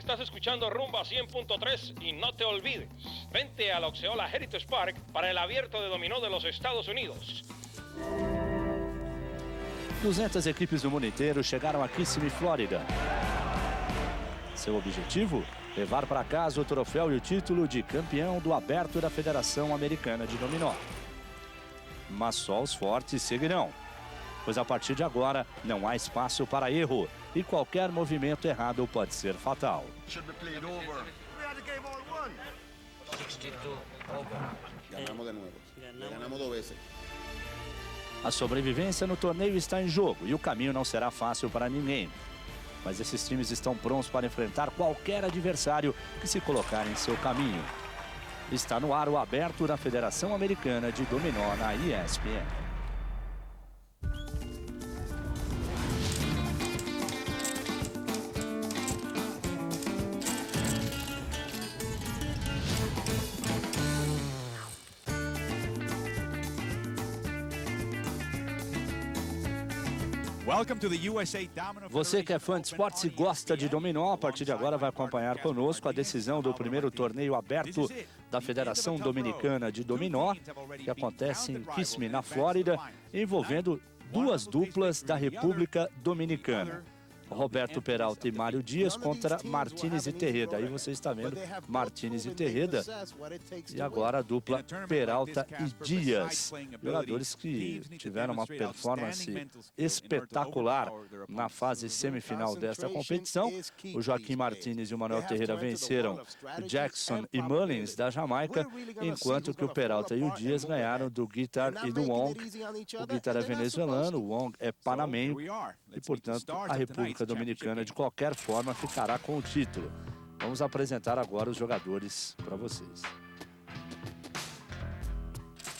Estás escuchando Rumba 100.3 y no te olvides, vente al Oxeola Heritage Park para el abierto de dominó de los Estados Unidos. 200 equipes do mundo inteiro chegaram a Kissimmee, Flórida. Seu objetivo? Levar para casa o troféu e o título de campeão do aberto da Federação Americana de Dominó. Mas só os fortes seguirão, pois a partir de agora não há espaço para erro e qualquer movimento errado pode ser fatal. Ganamos de nuevo. Ganamos 2 vezes. A sobrevivência no torneio está em jogo e o caminho não será fácil para ninguém. Mas esses times estão prontos para enfrentar qualquer adversário que se colocar em seu caminho. Está no ar o aberto da Federação Americana de Dominó na ESPN. Você que é fã de esportes e gosta de dominó, a partir de agora vai acompanhar conosco a decisão do primeiro torneio aberto da Federação Dominicana de Dominó, que acontece em Kissimmee, na Flórida, envolvendo duas duplas da República Dominicana. Roberto Peralta e Mário Dias contra Martínez e Terreda. Aí você está vendo Martínez e Terreda. E agora a dupla Peralta e Dias. Jogadores que tiveram uma performance espetacular na fase semifinal desta competição. O Joaquim Martínez e o Manuel Terreda venceram Jackson e Mullins da Jamaica, enquanto que o Peralta e o Dias ganharam do Guitar e do Wong. O Guitar é venezuelano, o Wong é panamenho e, portanto, a República Dominicana, de qualquer forma, ficará com o título. Vamos apresentar agora os jogadores para vocês.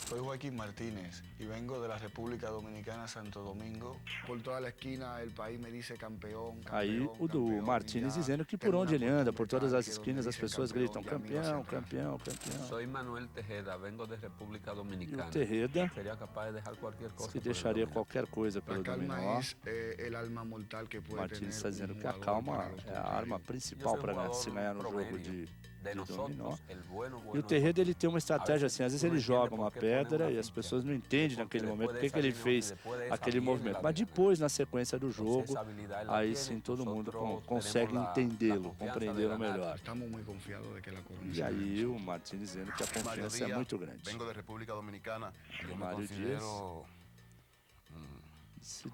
Soy Joaquín Martínez y vengo de la República Dominicana, Santo Domingo. Por toda la esquina el país me dice campeón. Aí o do Martínez dizendo que por onde ele anda, por todas as esquinas, as pessoas gritam campeão, campeão, campeão. Soy Manuel Tejeda, vengo de República Dominicana. E o Terreda Seria capaz de deixar qualquer coisa. que deixaria qualquer coisa pelo dominó. Martínez está dizendo que a calma é a arma principal para se ganhar no jogo de dominó. E o Terreda, ele tem uma estratégia assim, às vezes ele joga uma pedra e as pessoas não entendem naquele momento por que ele fez aquele movimento. Mas depois, na sequência do jogo, aí sim todo mundo consegue entendê-lo, compreendê-lo melhor. E aí o Martínez dizendo que a confiança é muito grande. Vengo da República Dominicana. O Mário Dias se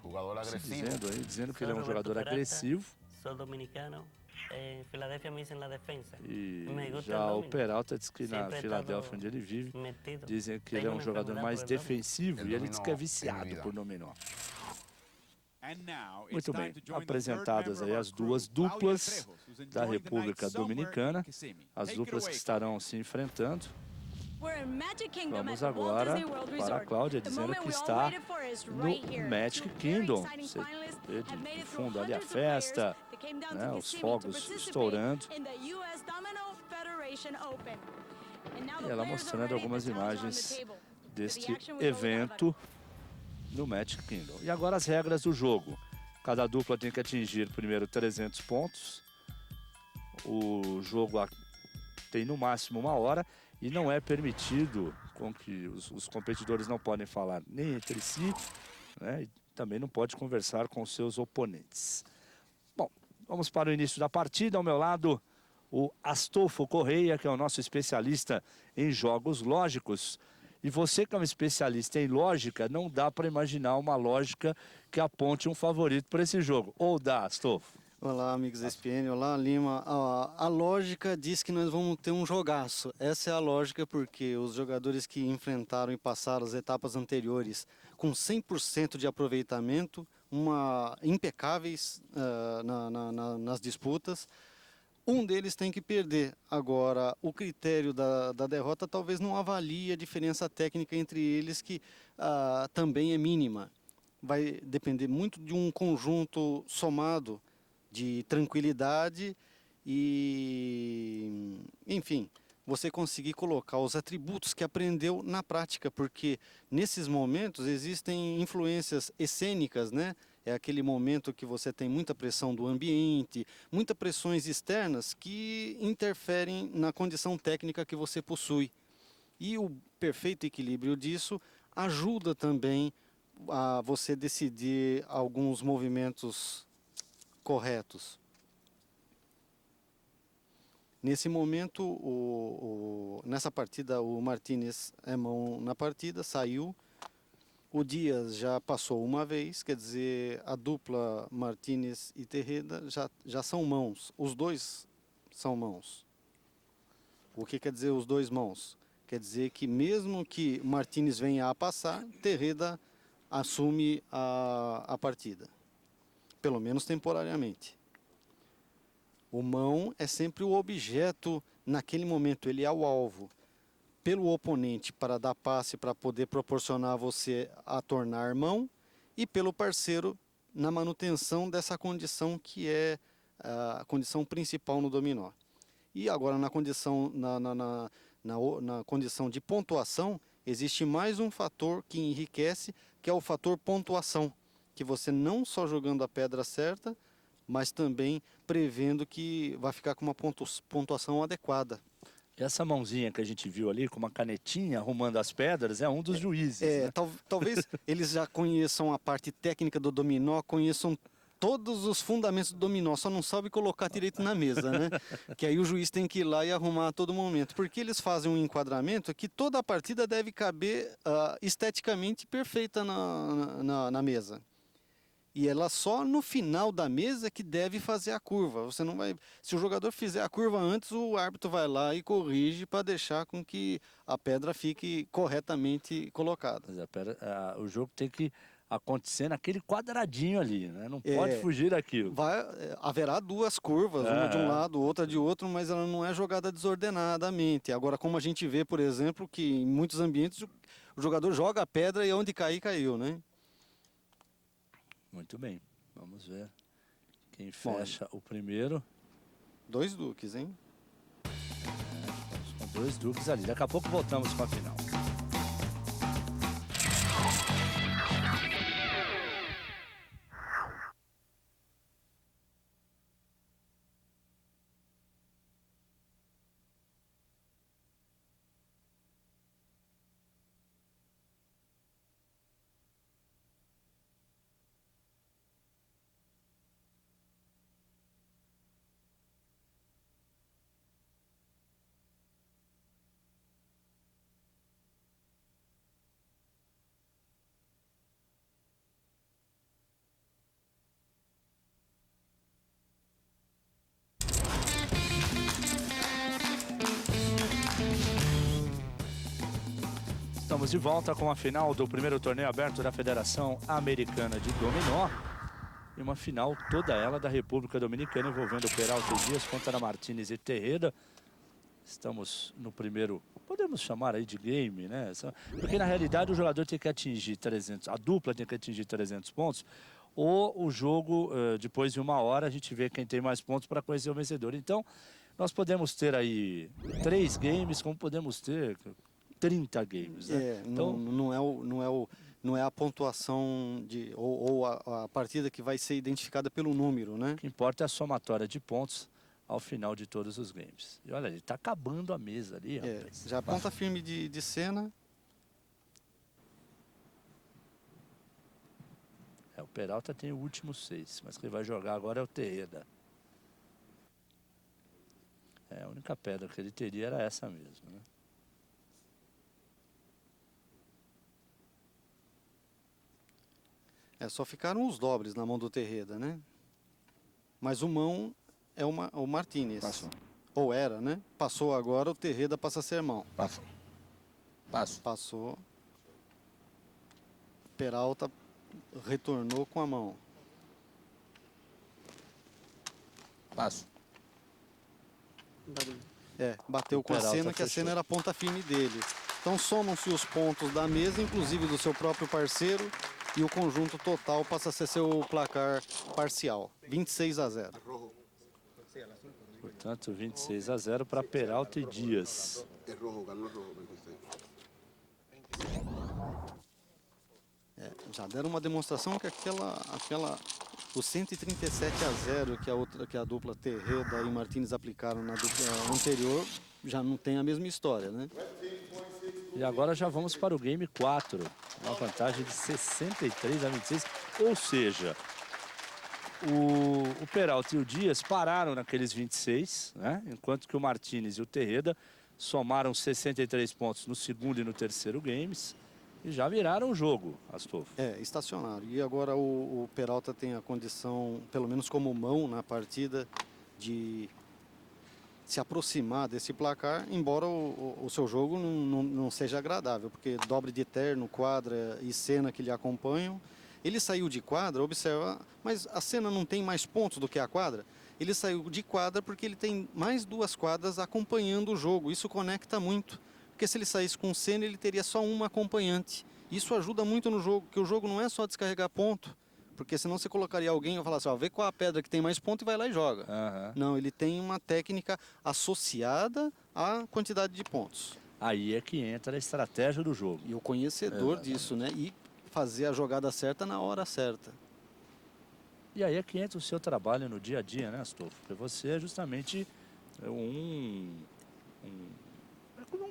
dizendo que ele é um jogador agressivo. Sou dominicano. Em Filadélfia me dizem na defesa. E já o Peralta diz que na Filadélfia, onde ele vive, dizem que ele é um jogador mais defensivo e ele diz que é viciado por dominó. Muito bem, apresentadas aí as duas duplas da República Dominicana, as duplas que estarão se enfrentando. Vamos agora para a Cláudia, dizendo que está no Magic Kingdom. Você vê de fundo ali a festa, né, os fogos estourando. E ela mostrando algumas imagens deste evento no Magic Kingdom. E agora as regras do jogo. Cada dupla tem que atingir primeiro 300 pontos. O jogo tem no máximo 1 hora. E não é permitido com que os competidores não podem falar nem entre si, né, e também não pode conversar com seus oponentes. Bom, vamos para o início da partida. Ao meu lado, o Astolfo Correia, que é o nosso especialista em jogos lógicos. E você que é um especialista em lógica, não dá para imaginar uma lógica que aponte um favorito para esse jogo. Ou dá, Astolfo? Olá, amigos da ESPN, olá, Lima. A lógica diz que nós vamos ter um jogaço. Essa é a lógica porque os jogadores que enfrentaram e passaram as etapas anteriores com 100% de aproveitamento, impecáveis nas disputas, um deles tem que perder. Agora, o critério da derrota talvez não avalie a diferença técnica entre eles, que também é mínima. Vai depender muito de um conjunto somado de tranquilidade e, enfim, você conseguir colocar os atributos que aprendeu na prática, porque nesses momentos existem influências escênicas, né? é aquele momento que você tem muita pressão do ambiente, muitas pressões externas que interferem na condição técnica que você possui. E o perfeito equilíbrio disso ajuda também a você decidir alguns movimentos corretos. Nesse momento, nessa partida, o Martínez é mão na partida, saiu. O Dias já passou uma vez, quer dizer, a dupla Martínez e Terreda já são mãos. Os dois são mãos. O que quer dizer os dois mãos? Quer dizer que mesmo que Martínez venha a passar, Terreda assume a partida. Pelo menos temporariamente. O mão é sempre o objeto, naquele momento ele é o alvo, pelo oponente para dar passe, para poder proporcionar você a tornar mão, e pelo parceiro na manutenção dessa condição que é a condição principal no dominó. E agora na condição, na condição de pontuação, existe mais um fator que enriquece, que é o fator pontuação, que você não só jogando a pedra certa, mas também prevendo que vai ficar com uma pontuação adequada. Essa mãozinha que a gente viu ali, com uma canetinha arrumando as pedras, é um dos juízes. Né? Talvez eles já conheçam a parte técnica do dominó, conheçam todos os fundamentos do dominó, só não sabe colocar direito na mesa, né? Que aí o juiz tem que ir lá e arrumar a todo momento. Porque eles fazem um enquadramento que toda a partida deve caber esteticamente perfeita na mesa. E ela só no final da mesa que deve fazer a curva. Você não vai. Se o jogador fizer a curva antes, o árbitro vai lá e corrige para deixar com que a pedra fique corretamente colocada. Mas o jogo tem que acontecer naquele quadradinho ali, né? Não pode fugir daquilo. Haverá duas curvas, uma de um lado, outra de outro, mas ela não é jogada desordenadamente. Agora, como a gente vê, por exemplo, que em muitos ambientes o jogador joga a pedra e onde cair, caiu, né? Muito bem, vamos ver quem fecha o primeiro. 2 duques, hein? Com 2 duques ali. Daqui a pouco voltamos com a final. Estamos de volta com a final do primeiro torneio aberto da Federação Americana de Dominó. E uma final toda ela da República Dominicana, envolvendo Peralta e Dias contra Martínez e Terreda. Estamos no primeiro, podemos chamar aí de game, né? Porque na realidade o jogador tem que atingir 300, a dupla tem que atingir 300 pontos. Ou o jogo, depois de 1 hora, a gente vê quem tem mais pontos para conhecer o vencedor. Então, nós podemos ter aí 3 games, como podemos ter 30 games, né? Então, não é a pontuação ou a partida que vai ser identificada pelo número, né? O que importa é a somatória de pontos ao final de todos os games. E olha, ele está acabando a mesa ali, rapaz. Já ponta firme de cena. O Peralta tem o último 6, mas quem vai jogar agora é o Terreda. A única pedra que ele teria era essa mesmo, né? Só ficaram os dobres na mão do Terreda, né? Mas o mão é o Martínez. Passou. Ou era, né? Passou agora, o Terreda passa a ser mão. Passo. Passou. Peralta retornou com a mão. Passo. Bateu com a cena, que a cena era a ponta firme dele. Então somam-se os pontos da mesa, inclusive do seu próprio parceiro, e o conjunto total passa a ser seu placar parcial, 26-0. Portanto, 26-0 para Peralta e Dias. Já deram uma demonstração que o 137-0 que a dupla Terreda e Martínez aplicaram na dupla anterior já não tem a mesma história, né? E agora já vamos para o game 4. Uma vantagem de 63-26. Ou seja, o Peralta e o Dias pararam naqueles 26, né? Enquanto que o Martínez e o Terreda somaram 63 pontos no segundo e no terceiro games. E já viraram o jogo, Astolfo. Estacionaram. E agora o Peralta tem a condição, pelo menos como mão na partida, de se aproximar desse placar, embora o seu jogo não seja agradável, porque dobre de terno, quadra e cena que lhe acompanham. Ele saiu de quadra, observa, mas a cena não tem mais pontos do que a quadra. Ele saiu de quadra porque ele tem mais 2 quadras acompanhando o jogo. Isso conecta muito, porque se ele saísse com cena, ele teria só uma acompanhante. Isso ajuda muito no jogo, porque o jogo não é só descarregar ponto, porque senão você colocaria alguém e falar assim, ó, vê qual a pedra que tem mais ponto e vai lá e joga. Uhum. Não, ele tem uma técnica associada à quantidade de pontos. Aí é que entra a estratégia do jogo. E o conhecedor disso, né? E fazer a jogada certa na hora certa. E aí é que entra o seu trabalho no dia a dia, né, Astolfo? Porque você é justamente um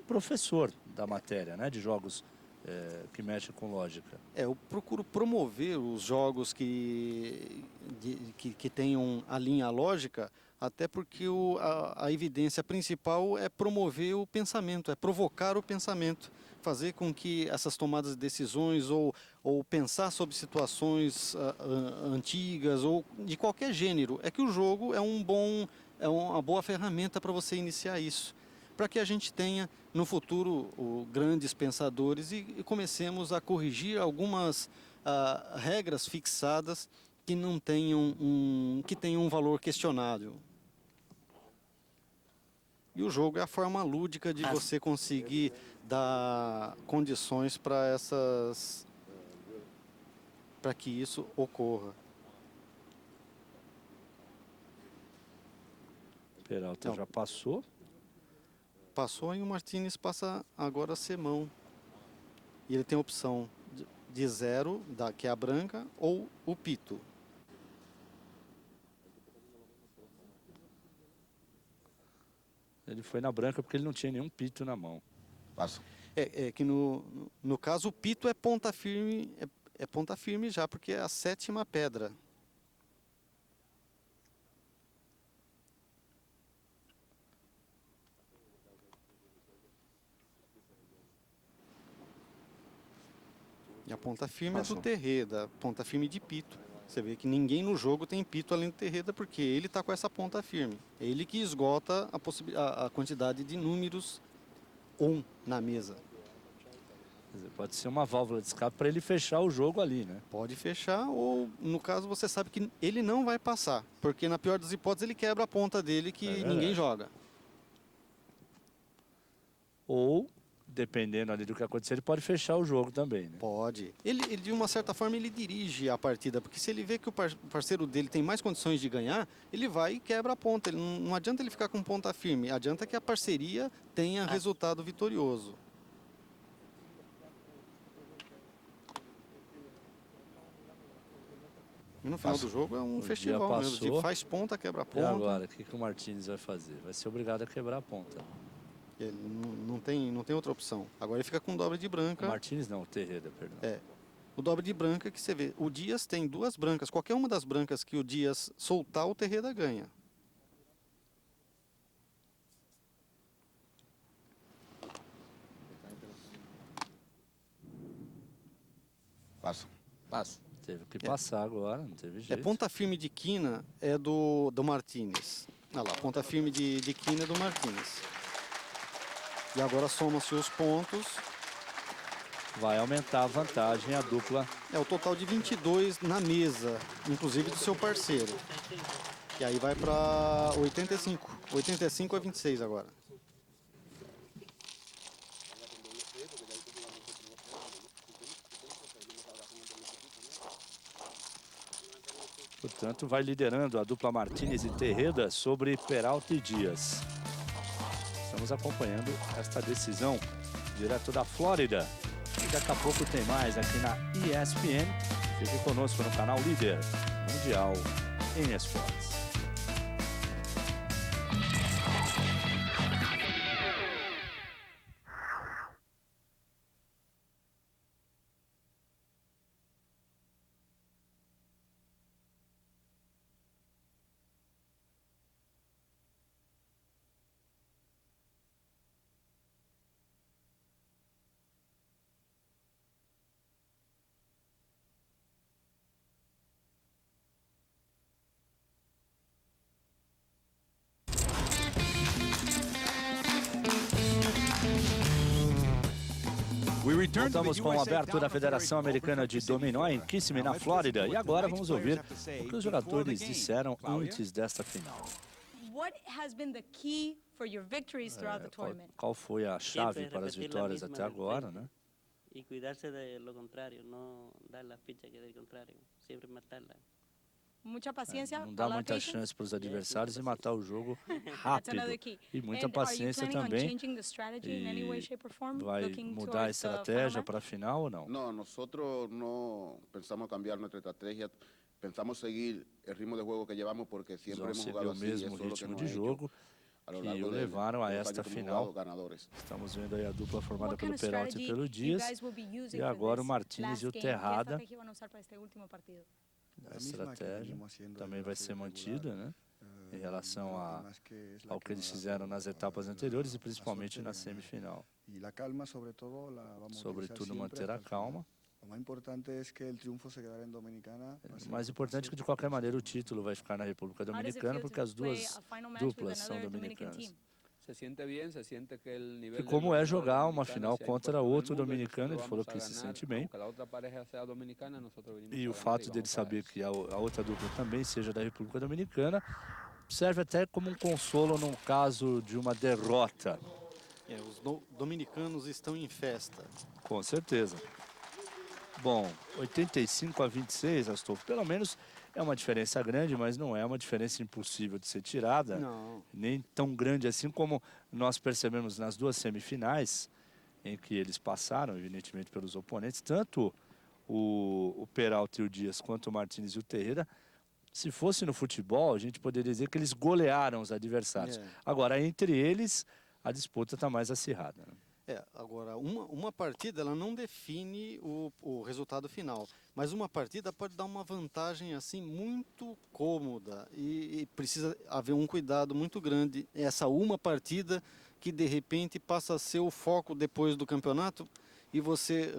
professor da matéria, né, de jogos que mexem com lógica. Eu procuro promover os jogos que tenham a linha lógica, até porque a evidência principal é promover o pensamento, é provocar o pensamento, fazer com que essas tomadas de decisões ou pensar sobre situações antigas ou de qualquer gênero, é que o jogo é uma boa ferramenta para você iniciar isso, para que a gente tenha no futuro grandes pensadores e comecemos a corrigir algumas regras fixadas que não tenham que tenham um valor questionável. E o jogo é a forma lúdica de você conseguir dar condições para que isso ocorra. Peralta já passou. Passou e o Martínez passa agora a ser mão. E ele tem a opção de 0, que é a branca, ou o pito. Ele foi na branca porque ele não tinha nenhum pito na mão. Passo. É que no caso o pito é ponta firme, é ponta firme já, porque é a 7ª pedra. E a ponta firme é do Terreda, ponta firme de pito. Você vê que ninguém no jogo tem pito além do Terreda, porque ele está com essa ponta firme. É ele que esgota a quantidade de números 1 na mesa. Quer dizer, pode ser uma válvula de escape para ele fechar o jogo ali, né? Pode fechar, ou no caso você sabe que ele não vai passar, porque na pior das hipóteses ele quebra a ponta dele que ninguém joga. Ou, dependendo ali do que acontecer, ele pode fechar o jogo também, né? Pode. Ele de uma certa forma, ele dirige a partida, porque se ele vê que o parceiro dele tem mais condições de ganhar, ele vai e quebra a ponta. Não adianta ele ficar com ponta firme, adianta que a parceria tenha resultado vitorioso. E no final do jogo é um festival mesmo. Tipo, faz ponta, quebra a ponta. E agora, o que o Martínez vai fazer? Vai ser obrigado a quebrar a ponta. Ele não tem outra opção. Agora ele fica com dobre de branca. O Martínez não, o Terreda, perdão. O dobre de branca que você vê. O Dias tem 2 brancas. Qualquer uma das brancas que o Dias soltar, o Terreda ganha. Passo. Teve que passar agora, não teve jeito. Ponta firme de quina é do Martínez. Olha lá, ponta firme de quina é do Martínez. E agora soma-se os pontos. Vai aumentar a vantagem, a dupla. É o total de 22 na mesa, inclusive do seu parceiro. E aí vai para 85. 85 a 26 agora. Portanto, vai liderando a dupla Martínez e Terreda sobre Peralta e Dias. Estamos acompanhando esta decisão direto da Flórida. Daqui a pouco tem mais aqui na ESPN. Fique conosco no canal Líder Mundial em Esportes. Voltamos com o aberto da Federação Americana de Dominó em Kissimmee, na Flórida. E agora vamos ouvir o que os jogadores disseram antes desta final. Qual foi a chave para as vitórias até agora, né? E cuidarse de lo contrario, não dar la ficha que é do contrário, sempre matá-la. Não dá muita chance para os adversários e matar o jogo rápido. E muita paciência também. E vai mudar a estratégia para a final ou não? No, nosotros no pensamos cambiar nuestra estrategia. Pensamos seguir el ritmo de juego que llevamos porque siempre hemos jugado o mesmo ritmo de jogo que o levaram a esta final. Estamos vendo aí a dupla formada pelo Peralta e pelo Dias. E agora o Martínez e o Terrada. A estratégia também vai ser mantida, né? Em relação ao que eles fizeram nas etapas anteriores e principalmente na semifinal. Sobretudo manter a calma. O mais importante é que de qualquer maneira o título vai ficar na República Dominicana porque as duas duplas são dominicanas. E como é jogar uma final contra outro dominicano, ele falou que se sente bem. E o fato dele saber que a outra dupla também seja da República Dominicana serve até como um consolo no caso de uma derrota. Os dominicanos estão em festa. Com certeza. Bom, 85-26, Astolfo, pelo menos é uma diferença grande, mas não é uma diferença impossível de ser tirada. Não. Nem tão grande assim como nós percebemos nas duas semifinais, em que eles passaram, evidentemente, pelos oponentes. Tanto o Peralta e o Dias, quanto o Martínez e o Terreira. Se fosse no futebol, a gente poderia dizer que eles golearam os adversários. Agora, entre eles, a disputa está mais acirrada, né? Agora, uma partida ela não define o resultado final, mas uma partida pode dar uma vantagem assim muito cômoda e precisa haver um cuidado muito grande. Essa uma partida que de repente passa a ser o foco depois do campeonato e você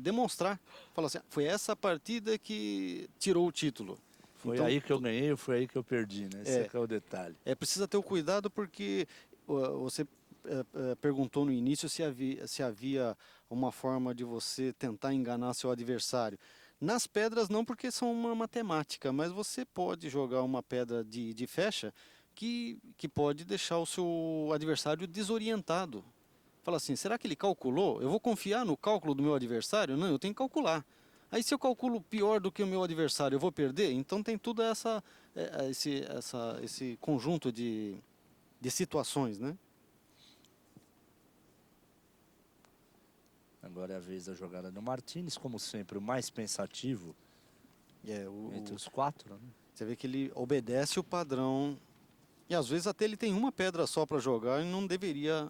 demonstrar, falar assim, foi essa partida que tirou o título. Foi então, aí que eu ganhei ou foi aí que eu perdi, né? Esse é o detalhe. Precisa ter o cuidado porque você perguntou no início se havia uma forma de você tentar enganar seu adversário. Nas pedras não, porque são uma matemática, mas você pode jogar uma pedra de fecha que pode deixar o seu adversário desorientado. Fala assim, será que ele calculou? Eu vou confiar no cálculo do meu adversário? Não, eu tenho que calcular. Aí se eu calculo pior do que o meu adversário, eu vou perder? Então tem tudo esse conjunto de situações, né? Agora é a vez da jogada do Martínez, como sempre, o mais pensativo entre os quatro. Né? Você vê que ele obedece o padrão. E às vezes até ele tem uma pedra só para jogar e não deveria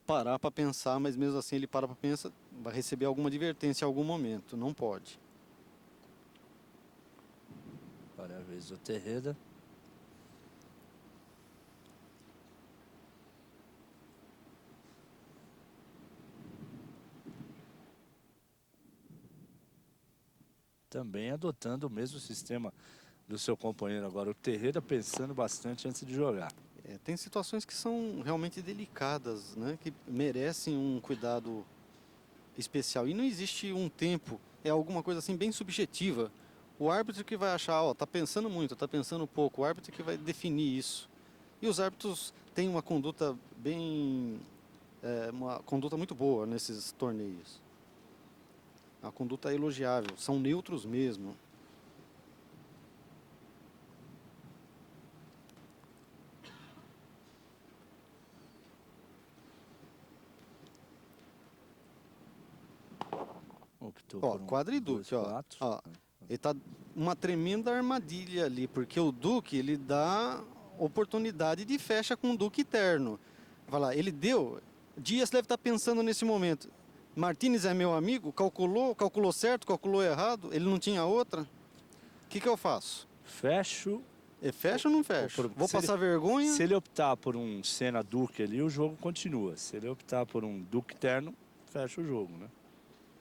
parar para pensar, mas mesmo assim ele para para pensar, vai receber alguma advertência em algum momento. Não pode. Agora é a vez do Terreda. Também adotando o mesmo sistema do seu companheiro agora, o Terreda pensando bastante antes de jogar. Tem situações que são realmente delicadas, né? Que merecem um cuidado especial. E não existe um tempo, é alguma coisa assim bem subjetiva. O árbitro que vai achar, tá pensando muito, tá pensando pouco, o árbitro que vai definir isso. E os árbitros têm uma conduta uma conduta muito boa nesses torneios. A conduta é elogiável, são neutros mesmo. optou Ó, por um quadriduque, 2-4. ó. Ele tá uma tremenda armadilha ali, porque o Duque, ele dá oportunidade de fecha com o Duque terno. Vai lá, ele deu... Dias deve estar pensando nesse momento. Martínez é meu amigo, calculou certo, calculou errado, ele não tinha outra. O que eu faço? Fecho. Fecha ou não fecha? Vou passar vergonha? Se ele optar por um Senna Duque ali, o jogo continua. Se ele optar por um Duque terno, fecha o jogo, né?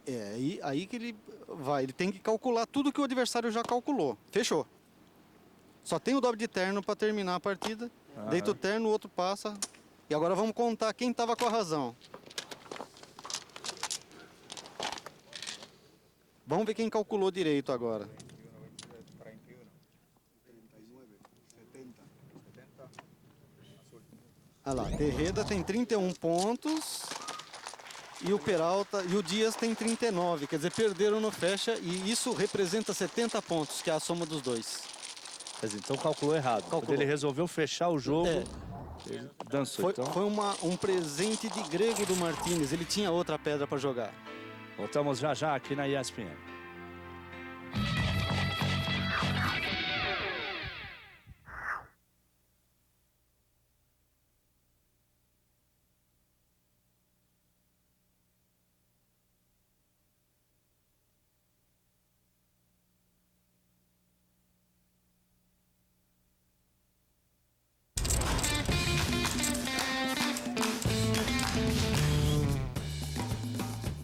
É, aí que ele vai. Ele tem que calcular tudo que o adversário já calculou. Fechou. Só tem o dobro de terno para terminar a partida. Deita o terno, o outro passa. E agora vamos contar quem estava com a razão. Vamos ver quem calculou direito agora. Olha lá, Terreda tem 31 pontos e o Peralta e o Dias tem 39, quer dizer, perderam no fecha e isso representa 70 pontos, que é a soma dos dois. Mas então calculou errado. Quando ele resolveu fechar o jogo, ele dançou. Foi um presente de grego do Martínez, ele tinha outra pedra para jogar. Voltamos já aqui na ESPN.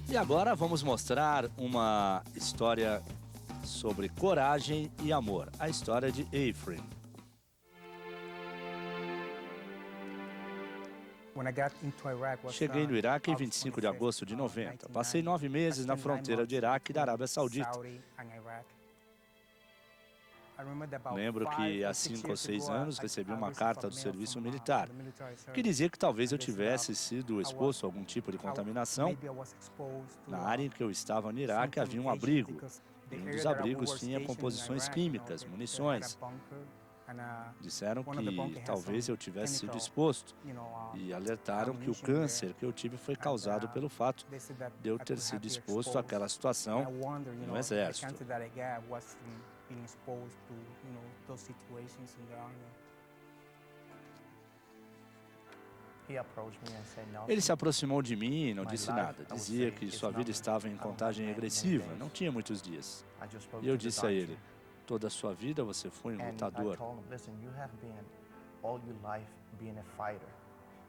E agora vamos mostrar uma história sobre coragem e amor. A história de Ephraim. Cheguei no Iraque em 25 de agosto de 90. Passei 9 meses na fronteira de Iraque e da Arábia Saudita. Lembro que há 5 ou 6 anos recebi uma carta do serviço militar que dizia que talvez eu tivesse sido exposto a algum tipo de contaminação. Na área em que eu estava no Iraque havia um abrigo. E um dos abrigos tinha composições químicas, munições. Disseram que talvez eu tivesse sido exposto e alertaram que o câncer que eu tive foi causado pelo fato de eu ter sido exposto àquela situação no exército. Ele se aproximou de mim e não disse nada. Dizia que sua vida estava em contagem regressiva, não tinha muitos dias. E eu disse a ele: toda a sua vida você foi um lutador.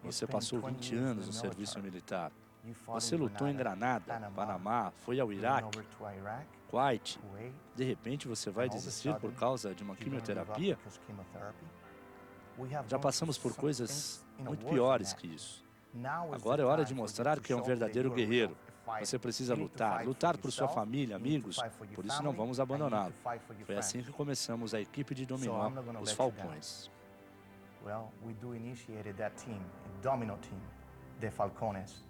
Você passou 20 anos no serviço militar. Você lutou em Granada, Panamá, foi ao Iraque, Kuwait. De repente você vai desistir por causa de uma quimioterapia? Já passamos por coisas muito piores que isso. Agora é hora de mostrar que é um verdadeiro guerreiro. Você precisa lutar, lutar por sua família, amigos, por isso não vamos abandoná-lo. Foi assim que começamos a equipe de dominó, os Falcões. Well, we do initiated that team, a domino team, the Falcones.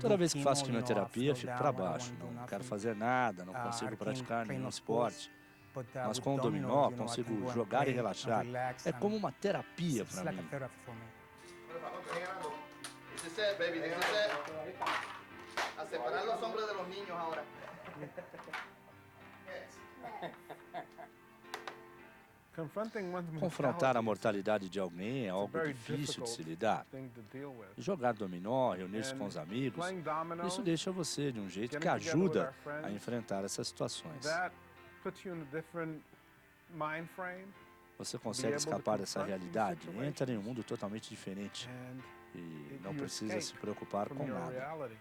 Toda vez que faço quimioterapia, fico para baixo. Não quero fazer nada, não consigo praticar nenhum esporte. Mas com o dominó, consigo jogar e relaxar. É como uma terapia para mim. A separar los hombres de los niños ahora. Confrontar a mortalidade de alguém é algo difícil de se lidar. Jogar dominó, reunir-se com os amigos, isso deixa você de um jeito que ajuda a enfrentar essas situações. Você consegue escapar dessa realidade, entra em um mundo totalmente diferente e não precisa se preocupar com nada.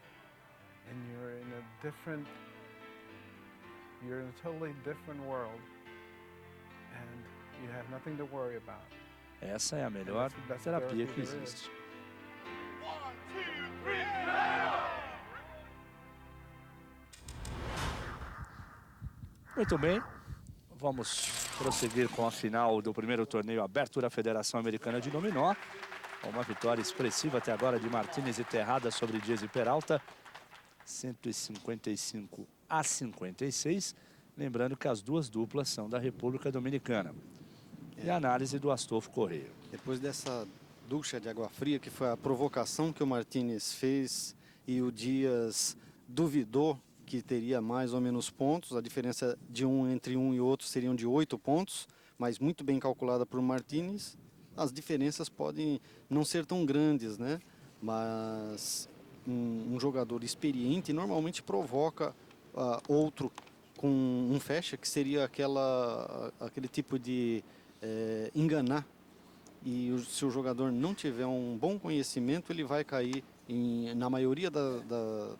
Essa é a melhor terapia que existe. Muito bem, vamos prosseguir com a final do primeiro torneio aberto da Federação Americana de Dominó. Uma vitória expressiva até agora de Martínez e Terrada sobre Dias e Peralta, 155 a 56. Lembrando que as duas duplas são da República Dominicana. E a análise do Astolfo Correia. Depois dessa ducha de água fria, que foi a provocação que o Martínez fez e o Dias duvidou que teria mais ou menos pontos, a diferença de entre um e outro seriam de 8 pontos, mas muito bem calculada por Martínez. As diferenças podem não ser tão grandes, né? Mas um jogador experiente normalmente provoca outro com um fecha, que seria aquele tipo de enganar. E se o jogador não tiver um bom conhecimento, ele vai cair na maioria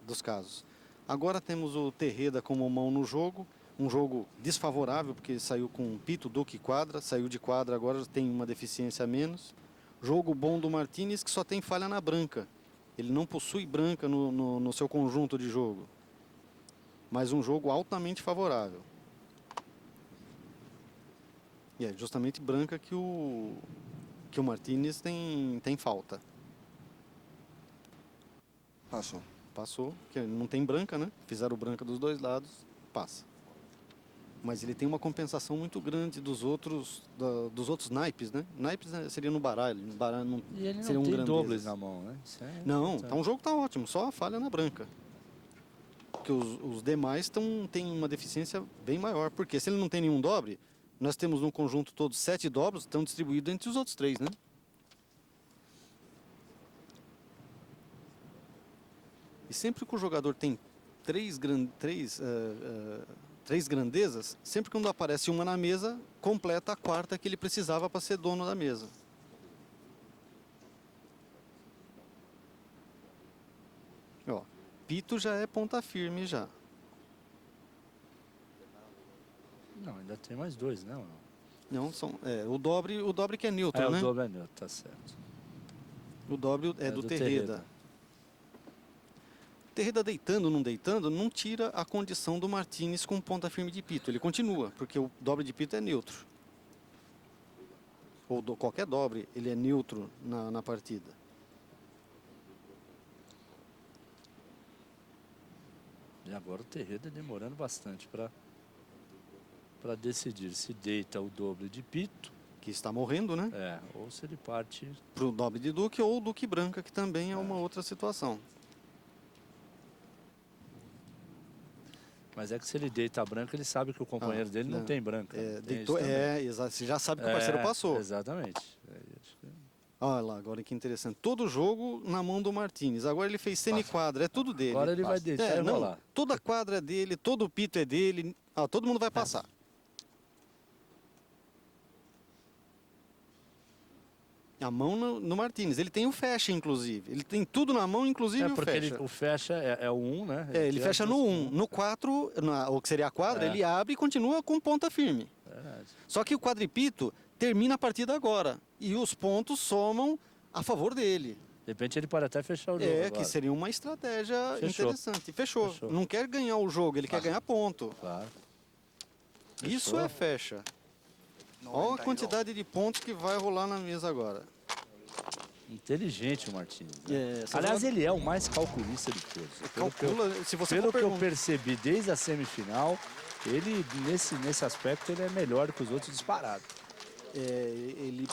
dos casos. Agora temos o Terreda como mão no jogo, um jogo desfavorável, porque saiu com pito, duque e quadra, saiu de quadra, agora tem uma deficiência a menos. Jogo bom do Martínez, que só tem falha na branca. Ele não possui branca no seu conjunto de jogo. Mas um jogo altamente favorável. E é justamente branca que o Martínez tem falta. Passou. Passou, porque não tem branca, né? Fizeram branca dos dois lados, passa. Mas ele tem uma compensação muito grande dos outros naipes, né? Naipes seria no baralho. No baralho não, E ele não seria tem grandezas. dobles na mão, né? Não, então o jogo tá ótimo, só a falha na branca. Porque os demais têm uma deficiência bem maior. Porque se ele não tem nenhum dobre, nós temos no conjunto todos 7 dobros, estão distribuídos entre os outros 3, né? E sempre que o jogador tem três grandezas, sempre quando aparece uma na mesa, completa a quarta que ele precisava para ser dono da mesa. Ó, pito já é ponta firme já. Não, ainda tem mais 2, né? Não, o dobre que é neutro, né? O doble é neutro, tá certo. O dobre é do Terreda. Terreda deitando ou não deitando, não tira a condição do Martínez com ponta firme de pito. Ele continua, porque o dobre de pito é neutro. Ou qualquer dobre, ele é neutro na partida. E agora o Terreda demorando bastante para decidir se deita o doble de pito. Que está morrendo, né? Ou se ele parte para o dobre de duque ou duque branca, que também é uma outra situação. Mas é que se ele deita a branca, ele sabe que o companheiro dele não tem branca. Você já sabe que o parceiro passou. Exatamente. Olha lá, agora que interessante. Todo jogo na mão do Martínez. Agora ele fez semi-quadra, é tudo dele. Agora ele vai deitar e rolar. Toda quadra é dele, todo pito é dele. Todo mundo vai passar. A mão no Martínez. Ele tem o fecha, inclusive. Ele tem tudo na mão, inclusive o fecha. O fecha é o 1, né? Ele fecha no 1. No 4, o que seria a quadra, ele abre e continua com ponta firme. Verdade. Só que o quadripito termina a partida agora. E os pontos somam a favor dele. De repente ele pode até fechar o jogo agora. Que seria uma estratégia interessante. Fechou. Não quer ganhar o jogo, ele quer ganhar ponto. Claro. Isso é fecha. Olha a quantidade de pontos que vai rolar na mesa agora. Inteligente o Martínez. Né? Aliás, ele é o mais calculista de todos. Pelo que eu percebi desde a semifinal, ele, nesse aspecto, ele é melhor do que os outros disparados. Ele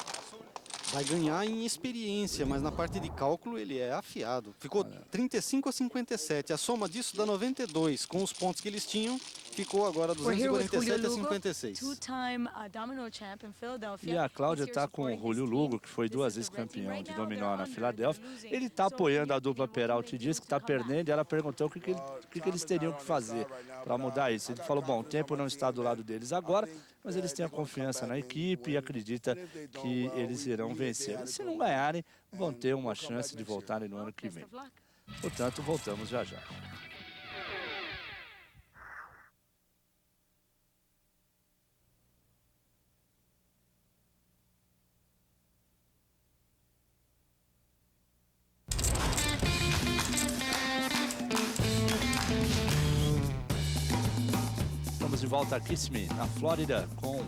vai ganhar em experiência, mas na parte de cálculo ele é afiado. Ficou 35-57. A soma disso dá 92. Com os pontos que eles tinham, ficou agora 247-56. E a Cláudia está com o Julio Lugo, que foi 2 vezes campeão de dominó na Filadélfia. Ele está apoiando a dupla Peralta e diz que está perdendo. E ela perguntou o que eles teriam que fazer para mudar isso. Ele falou, bom, o tempo não está do lado deles agora, mas eles têm a confiança na equipe e acredita que eles irão vencer. E se não ganharem, vão ter uma chance de voltarem no ano que vem. Portanto, voltamos já já. De volta a Kissimmee, na Flórida, com a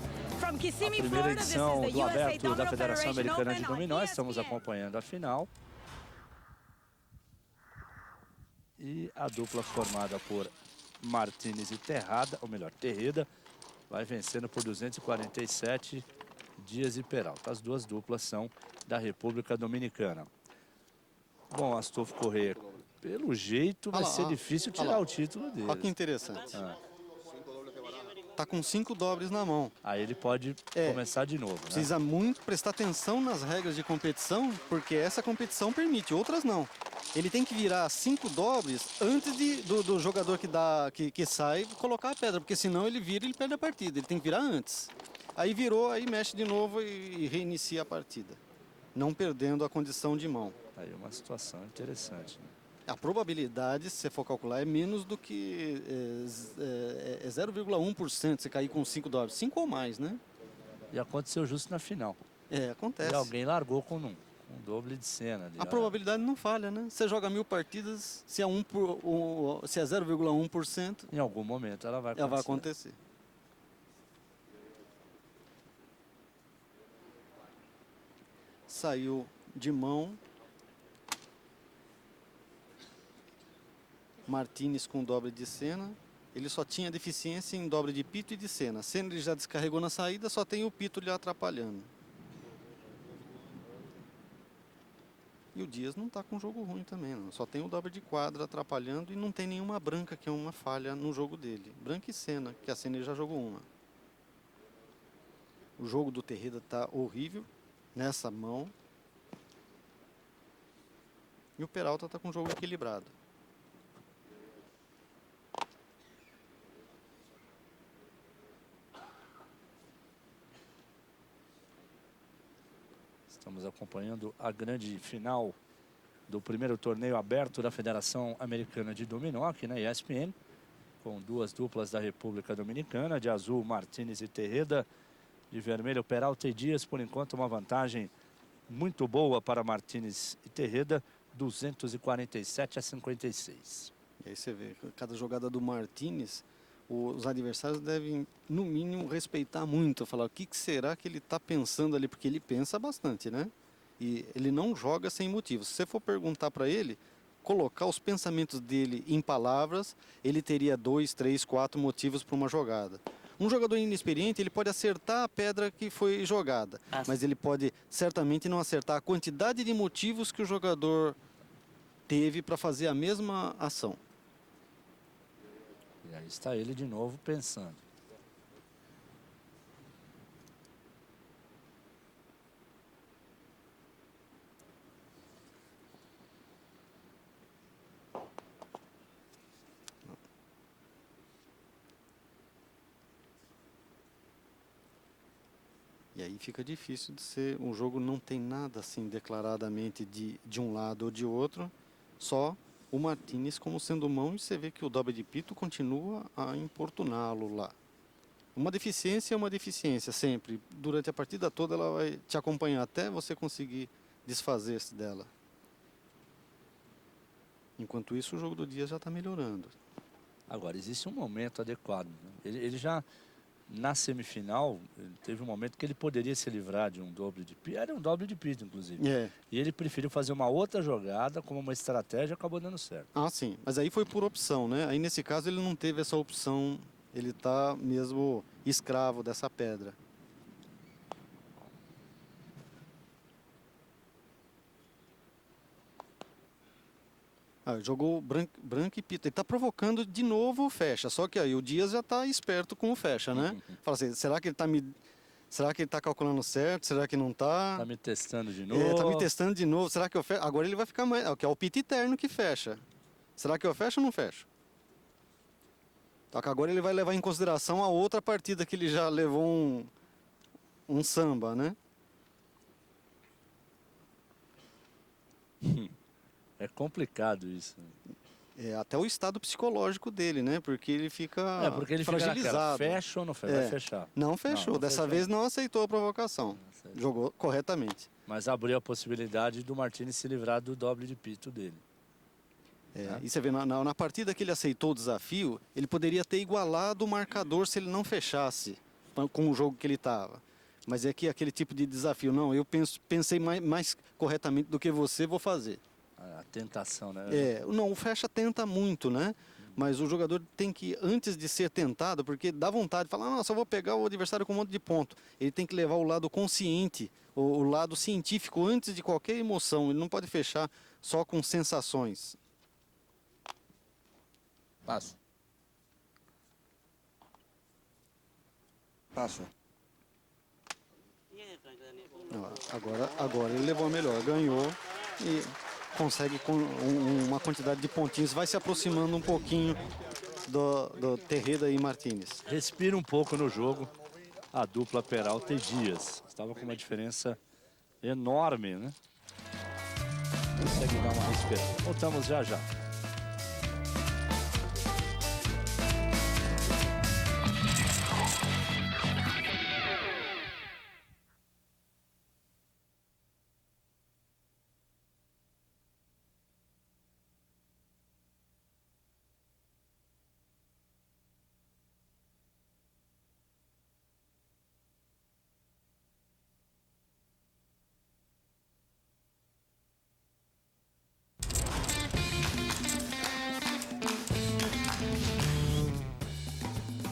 primeira edição do Aberto da Federação Americana de Dominó. Estamos acompanhando a final. E a dupla formada por Martínez e Terrada, ou melhor, Terreda, vai vencendo por 247 Dias e Peralta. As duas duplas são da República Dominicana. Bom, Astolfo Corrêa, pelo jeito vai ser difícil tirar o título dele. Olha que interessante. Tá com 5 dobres na mão. Aí ele pode começar de novo, né? Precisa muito prestar atenção nas regras de competição, porque essa competição permite, outras não. Ele tem que virar 5 dobres antes do jogador que sai colocar a pedra, porque senão ele vira e ele perde a partida. Ele tem que virar antes. Aí virou, aí mexe de novo e reinicia a partida, não perdendo a condição de mão. Aí é uma situação interessante, né? A probabilidade, se você for calcular, é menos do que 0,1% você cair com 5 dobres. 5 ou mais, né? E aconteceu justo na final. Acontece. E alguém largou com um doble de cena. A probabilidade não falha, né? Você joga 1000 partidas, se é 0,1%... Em algum momento ela vai acontecer. Saiu de mão. Martínez com dobre de cena. Ele só tinha deficiência em dobre de pito e de cena. Cena ele já descarregou na saída, só tem o pito lhe atrapalhando. E o Dias não está com jogo ruim também, não. Só tem o dobre de quadra atrapalhando e não tem nenhuma branca, que é uma falha no jogo dele. Branca e cena, que a cena ele já jogou uma. O jogo do Terreda está horrível nessa mão. E o Peralta está com o jogo equilibrado. Estamos acompanhando a grande final do primeiro torneio aberto da Federação Americana de Dominó, aqui na ESPN, com duas duplas da República Dominicana, de azul Martínez e Terreda, de vermelho Peralta e Dias. Por enquanto uma vantagem muito boa para Martínez e Terreda, 247-56. E aí você vê, cada jogada do Martínez, os adversários devem, no mínimo, respeitar muito. Falar o que será que ele está pensando ali, porque ele pensa bastante, né? E ele não joga sem motivo. Se você for perguntar para ele, colocar os pensamentos dele em palavras, ele teria 2, 3, 4 motivos para uma jogada. Um jogador inexperiente, ele pode acertar a pedra que foi jogada, mas ele pode certamente não acertar a quantidade de motivos que o jogador teve para fazer a mesma ação. E aí está ele de novo pensando. E aí fica difícil de ser, um jogo não tem nada assim declaradamente de um lado ou de outro, só o Martínez como sendo mão, e você vê que o dobre de pito continua a importuná-lo lá. Uma deficiência é uma deficiência sempre, durante a partida toda ela vai te acompanhar até você conseguir desfazer-se dela. Enquanto isso o jogo do Dias já está melhorando. Agora, existe um momento adequado, né? Ele já... Na semifinal, teve um momento que ele poderia se livrar de um doble de pito. Era um doble de pito, inclusive. E ele preferiu fazer uma outra jogada como uma estratégia e acabou dando certo. Ah, sim. Mas aí foi por opção, né? Aí nesse caso ele não teve essa opção. Ele está mesmo escravo dessa pedra. Jogou branco e pito. Ele está provocando de novo o fecha. Só que aí o Dias já está esperto com o fecha, né? Fala assim, será que ele está calculando certo? Será que não está? Está me testando de novo. Está me testando de novo. Será que eu fecho? Agora ele vai ficar mais... que é o pito eterno que fecha. Será que eu fecho ou não fecho? Então, agora ele vai levar em consideração a outra partida que ele já levou um samba, né? É complicado isso. Até o estado psicológico dele, né? Porque ele fica fragilizado. Fecha ou não fecha? Vai fechar. Não fechou. Dessa vez não aceitou a provocação. Jogou corretamente. Mas abriu a possibilidade do Martínez se livrar do doble de pito dele. E você vê, na partida que ele aceitou o desafio, ele poderia ter igualado o marcador se ele não fechasse com o jogo que ele estava. Mas é que aquele tipo de desafio, não, eu pensei mais corretamente do que você, vou fazer. A tentação, né? Não, o fecha tenta muito, né? Mas o jogador tem que, antes de ser tentado, porque dá vontade de falar, nossa, eu vou pegar o adversário com um monte de ponto. Ele tem que levar o lado consciente, o lado científico antes de qualquer emoção. Ele não pode fechar só com sensações. Passo. Paso. Agora ele levou a melhor, ganhou e consegue com uma quantidade de pontinhos, vai se aproximando um pouquinho do Tejeda e Martínez. Respira um pouco no jogo a dupla Peralta e Dias. Estava com uma diferença enorme, né? Consegue dar uma respirada. Voltamos já já.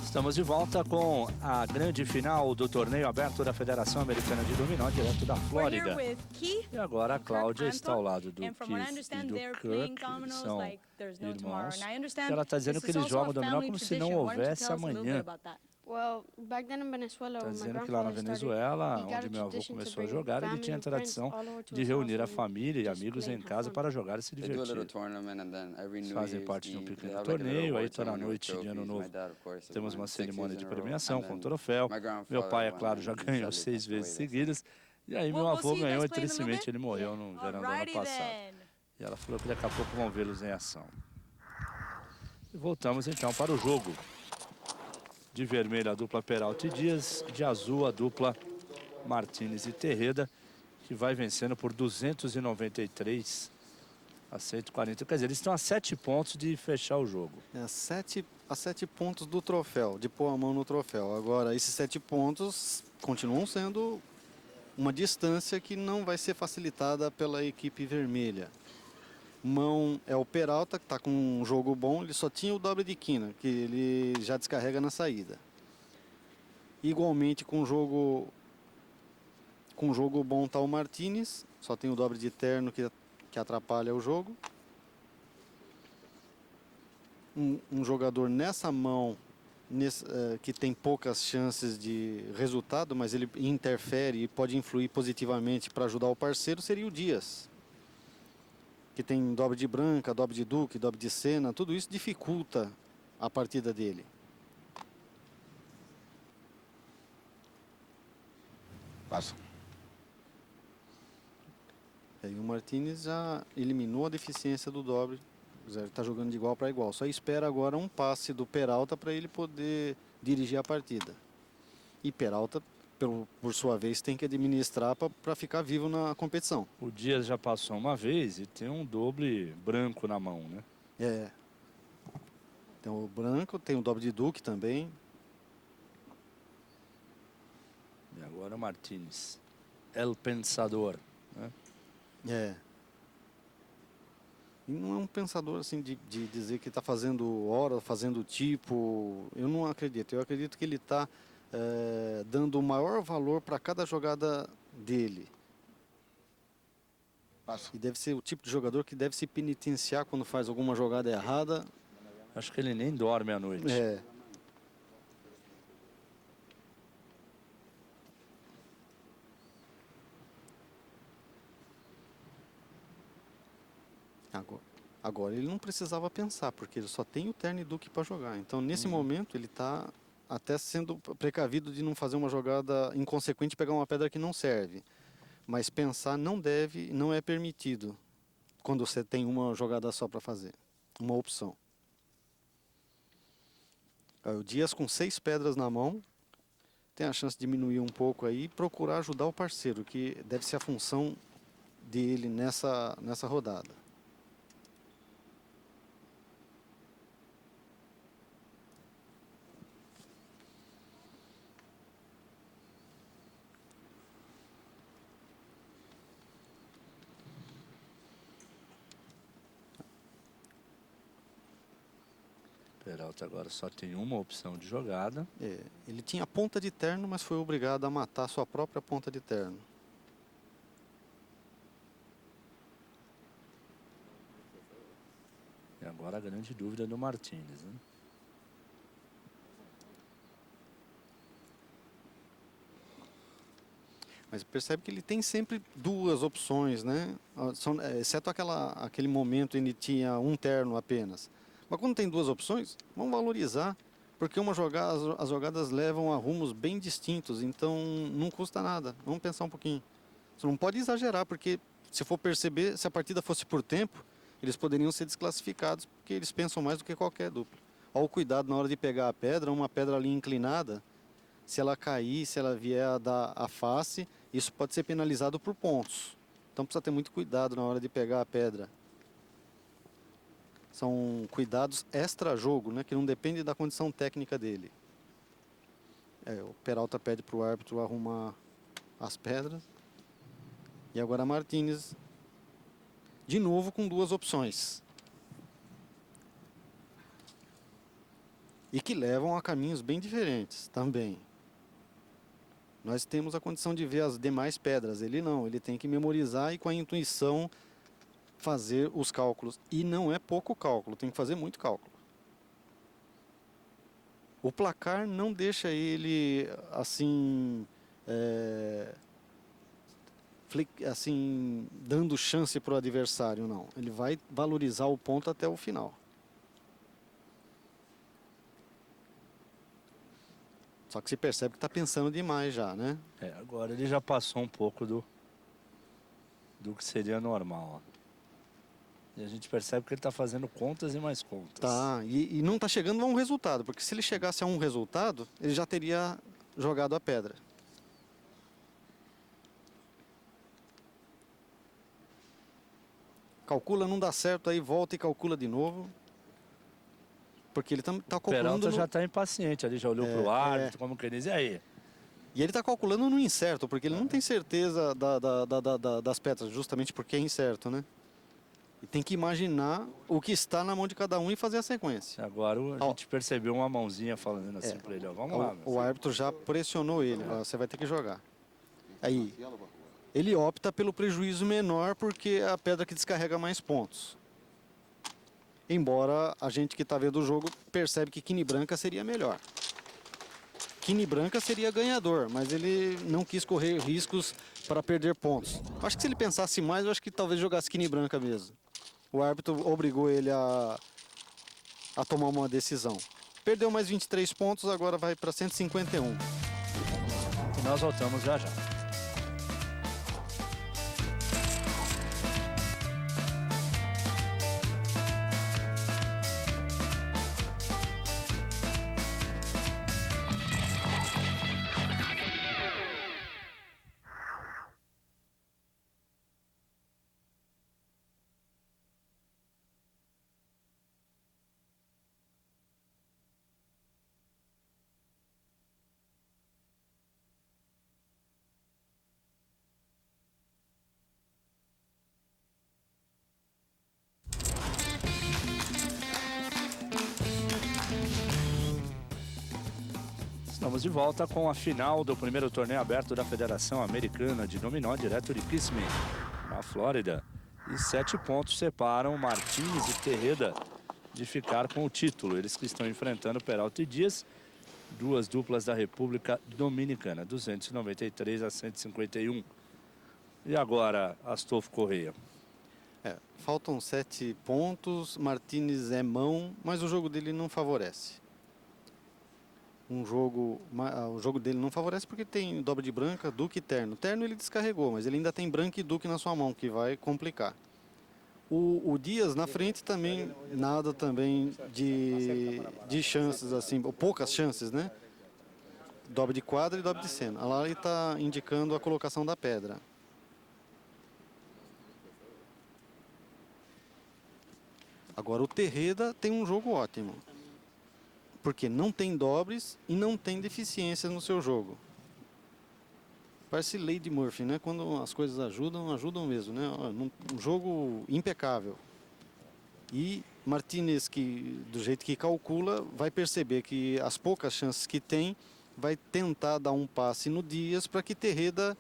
Estamos de volta com a grande final do torneio aberto da Federação Americana de Dominó, direto da Flórida. E agora a Cláudia está ao lado do Keith e do Kirk, que são irmãos. E ela está dizendo que eles jogam dominó como se não houvesse amanhã. Está dizendo que lá na Venezuela, onde meu avô começou a jogar, ele tinha a tradição de reunir a família e amigos em casa para jogar e se divertir. Eles fazem parte de um pequeno torneio, aí toda noite de Ano Novo temos uma cerimônia de premiação com troféu. Meu pai, é claro, já ganhou 6 vezes seguidas. E aí meu avô ganhou e tristemente ele morreu no verão do ano passado. E ela falou que daqui a pouco vão vê-los em ação. E voltamos então para o jogo. De vermelho a dupla Peralta e Dias, de azul a dupla Martínez e Tejeda, que vai vencendo por 293 a 140. Quer dizer, eles estão a 7 pontos de fechar o jogo. A 7 pontos do troféu, de pôr a mão no troféu. Agora, esses 7 pontos continuam sendo uma distância que não vai ser facilitada pela equipe vermelha. Mão é o Peralta, que está com um jogo bom, ele só tinha o dobre de quina, que ele já descarrega na saída. Igualmente com jogo bom está o Martínez, só tem o dobre de terno que atrapalha o jogo. Um jogador nessa mão que tem poucas chances de resultado, mas ele interfere e pode influir positivamente para ajudar o parceiro, seria o Dias. Que tem dobre de branca, dobre de duque, dobre de cena, tudo isso dificulta a partida dele. Paso. E o Martínez já eliminou a deficiência do dobre. Ele está jogando de igual para igual. Só espera agora um passe do Peralta para ele poder dirigir a partida. E Peralta, por sua vez, tem que administrar para ficar vivo na competição. O Dias já passou uma vez e tem um doble branco na mão, né? É. Tem o branco, tem o dobre de duque também. E agora o Martínez. El Pensador, né? É. E não é um pensador assim de dizer que está fazendo hora, fazendo tipo. Eu não acredito. Eu acredito que ele está dando o maior valor para cada jogada dele. Paso. E deve ser o tipo de jogador que deve se penitenciar quando faz alguma jogada errada. Acho que ele nem dorme à noite. É. Agora ele não precisava pensar, porque ele só tem o terno e duque para jogar. Então, nesse momento, ele está até sendo precavido de não fazer uma jogada inconsequente, pegar uma pedra que não serve. Mas pensar não deve, não é permitido quando você tem uma jogada só para fazer, uma opção. O Dias com 6 pedras na mão, tem a chance de diminuir um pouco aí e procurar ajudar o parceiro, que deve ser a função dele nessa rodada. Peralta agora só tem uma opção de jogada. Ele tinha ponta de terno, mas foi obrigado a matar sua própria ponta de terno. E agora a grande dúvida do Martínez, né? Mas percebe que ele tem sempre duas opções, né? Exceto aquele momento em que tinha um terno apenas. Mas quando tem duas opções, vamos valorizar, porque as jogadas levam a rumos bem distintos, então não custa nada. Vamos pensar um pouquinho. Você não pode exagerar, porque se for perceber, se a partida fosse por tempo, eles poderiam ser desclassificados, porque eles pensam mais do que qualquer dupla. Olha o cuidado na hora de pegar a pedra, uma pedra ali inclinada, se ela cair, se ela vier a dar a face, isso pode ser penalizado por pontos. Então precisa ter muito cuidado na hora de pegar a pedra. São cuidados extra-jogo, né, que não depende da condição técnica dele. O Peralta pede para o árbitro arrumar as pedras. E agora Martínez, de novo com duas opções. E que levam a caminhos bem diferentes também. Nós temos a condição de ver as demais pedras. Ele não, ele tem que memorizar e com a intuição fazer os cálculos. E não é pouco cálculo, tem que fazer muito cálculo. O placar não deixa ele assim, dando chance para o adversário, não. Ele vai valorizar o ponto até o final. Só que se percebe que está pensando demais já, né? Agora ele já passou um pouco do que seria normal. Ó. E a gente percebe que ele está fazendo contas e mais contas. Tá, e não está chegando a um resultado, porque se ele chegasse a um resultado, ele já teria jogado a pedra. Calcula, não dá certo, aí volta e calcula de novo. Porque ele está calculando... Peralta já está impaciente ali, já olhou para o árbitro, como que ele diz, e aí? E ele está calculando no incerto, porque ele não tem certeza das pedras, justamente porque é incerto, né? E tem que imaginar o que está na mão de cada um e fazer a sequência. Agora a gente percebeu uma mãozinha falando assim para ele, ó, vamos lá. O árbitro já pressionou ele, ó, você vai ter que jogar. Aí, ele opta pelo prejuízo menor porque é a pedra que descarrega mais pontos. Embora a gente que está vendo o jogo percebe que Quini Branca seria melhor. Quini Branca seria ganhador, mas ele não quis correr riscos para perder pontos. Acho que se ele pensasse mais, eu acho que talvez jogasse Quini Branca mesmo. O árbitro obrigou ele a tomar uma decisão. Perdeu mais 23 pontos, agora vai para 151. E nós voltamos já já. Estamos de volta com a final do primeiro torneio aberto da Federação Americana de Dominó, direto de Kissimmee, na Flórida. E 7 pontos separam Martínez e Terreda de ficar com o título. Eles que estão enfrentando Peralta e Dias, duas duplas da República Dominicana, 293 a 151. E agora, Astolfo Correia. Faltam 7 pontos, Martínez é mão, mas o jogo dele não favorece. O jogo dele não favorece porque tem dobra de branca, duque e terno. Terno ele descarregou, mas ele ainda tem branca e duque na sua mão, que vai complicar. O Dias na frente também, nada também de chances, assim, poucas chances, né? Dobra de quadra e dobra de cena. Lá ele está indicando a colocação da pedra. Agora o Terreda tem um jogo ótimo. Porque não tem dobres e não tem deficiências no seu jogo. Parece Lady Murphy, né? Quando as coisas ajudam, ajudam mesmo, né? Um jogo impecável. E Martinez, que do jeito que calcula, vai perceber que as poucas chances que tem, vai tentar dar um passe no Dias para que Terreda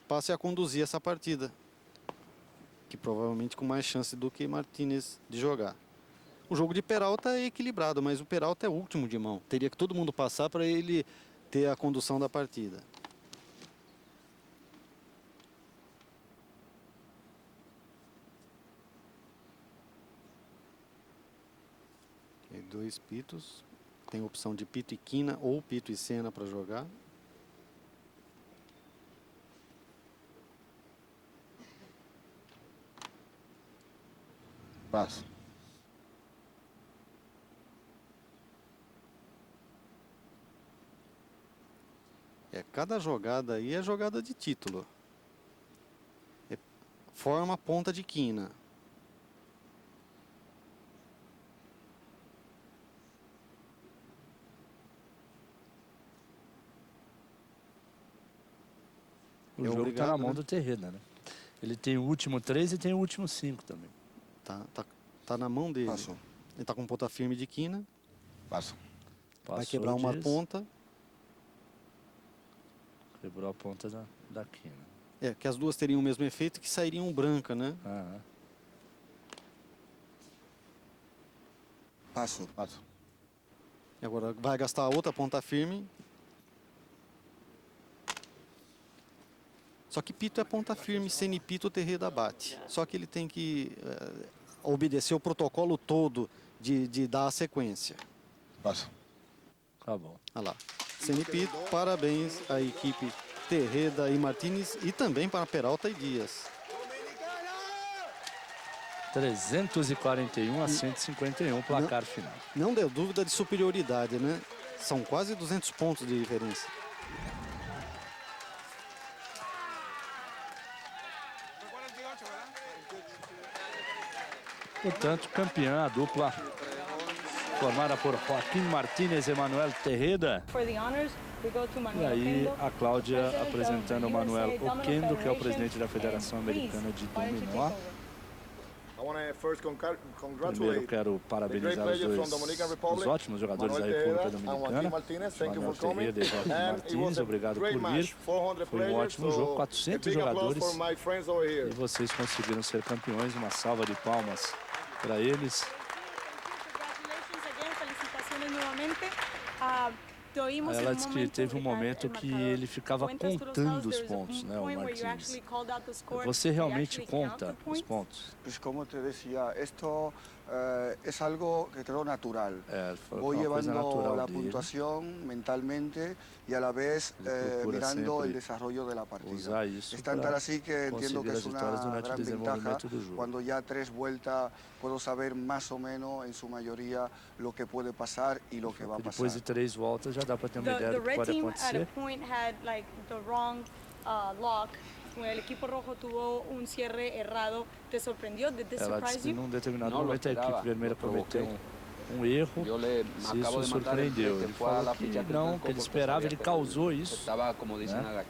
passe a conduzir essa partida. Que provavelmente com mais chance do que Martinez de jogar. O jogo de Peralta é equilibrado, mas o Peralta é o último de mão. Teria que todo mundo passar para ele ter a condução da partida. E 2 pitos. Tem a opção de pito e quina ou pito e cena para jogar. Passo. Cada jogada aí é jogada de título. Forma ponta de quina. O jogo está na mão do Terreda, né? Ele tem o último 3 e tem o último 5 também. Tá na mão dele. Passo. Ele tá com ponta firme de quina. Passo. Vai quebrar uma ponta. Quebrou a ponta da quina. Que as duas teriam o mesmo efeito, que sairiam branca, né? Passo. Passo. E agora vai gastar a outra ponta firme. Só que pito é ponta firme, sem pito o Terreda bate. Só que ele tem que obedecer o protocolo todo de dar a sequência. Passo. Tá bom. Olha lá. Sem pito, parabéns à equipe Terreda e Martinez e também para Peralta e Dias. 341 a 151, placar final. Não deu dúvida de superioridade, né? São quase 200 pontos de diferença. Portanto, campeã a dupla formada por Joaquim Martínez e Manuel Terreda. E aí a Cláudia apresentando o Manuel Oquendo, que é o presidente da Federação Americana de Dominó. Primeiro quero parabenizar os ótimos jogadores da República Dominicana. Manuel Terreda e Joaquim Martínez, obrigado por vir. Foi um ótimo jogo, 400 jogadores. E vocês conseguiram ser campeões. Uma salva de palmas para eles. Ela disse que teve um momento que ele ficava contando os pontos, né, o Martínez. Você realmente conta os pontos? Pues como te decía, esto es algo que creo natural. Voy llevando la puntuación mentalmente y a la vez mirando el desarrollo de la partida. Es tan así que entiendo que es una gran ventaja cuando ya 3 vueltas puedo saber más o menos en su mayoría lo que puede pasar y lo que va a pasar. Depois de 3 voltas já dá para ter uma ideia do que pode acontecer. El equipo rojo tuvo un cierre errado. ¿Te sorprendió? Did this Ela surprise disse que you? num determinado momento a equipe vermelha cometeu um erro. Se isso surpreendeu. Ele falou que não, que ele esperava, ele causou isso. Né?